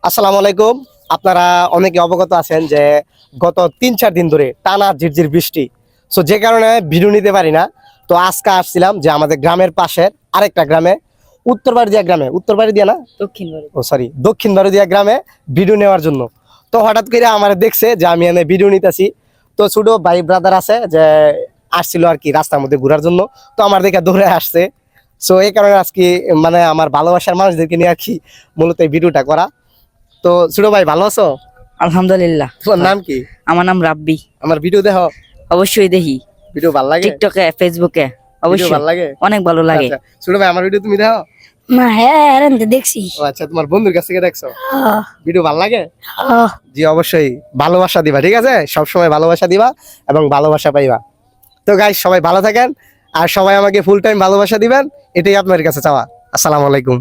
আসসালামু আলাইকুম। আপনারা অনেকে অবগত আছেন যে গত ৩-৪ দিন ধরে টানা ঝিরঝির বৃষ্টি, সো যে কারণে ভিডিও নিতে পারি না। তো আজকে আসছিলাম যে আমাদের গ্রামের পাশের আরেকটা গ্রামে, উত্তর বাড়ি দিয়া না, দক্ষিণ বাড়িদিয়া গ্রামে ভিডিও নেওয়ার জন্য। তো হঠাৎ করে আমার দেখছে যে আমি এনে ভিডিও নিতেছি। তো ছোট ভাই ব্রাদার আছে যে আসছিল আর কি রাস্তার মধ্যে ঘোরার জন্য। তো আমার দেখে দৌড়ে আসছে। সো এই কারণে আজকে মানে আমার ভালোবাসার মানুষদেরকে নিয়ে আর কি মূলত এই ভিডিওটা করা। তো ছোট ভাই ভালো আছো? আলহামদুলিল্লাহ। তোমার নাম কি? আমার নাম রাব্বি। আমার ভিডিও দেখো? অবশ্যই দেখি। ভিডিও ভালো লাগে? টিকটকে, ফেসবুকে অবশ্যই ভালো লাগে? অনেক ভালো লাগে। আচ্ছা ছোট ভাই, আমার ভিডিও তুমি দেখো? না, হ্যাঁ দেখছি। ও আচ্ছা, তোমার বন্ধুর কাছ থেকে দেখছো? হ্যাঁ, ভিডিও ভালো লাগে? হ্যাঁ। জি অবশ্যই ভালোবাসা দিবা, ঠিক আছে? সবসময় ভালোবাসা দিবা এবং ভালোবাসা পাইবা। তো গাইস, সবাই ভালো থাকেন আর সবাই আমাকে ফুল টাইম ভালোবাসা দিবেন, এটাই আপনার কাছে চাওয়া। আসসালামু আলাইকুম।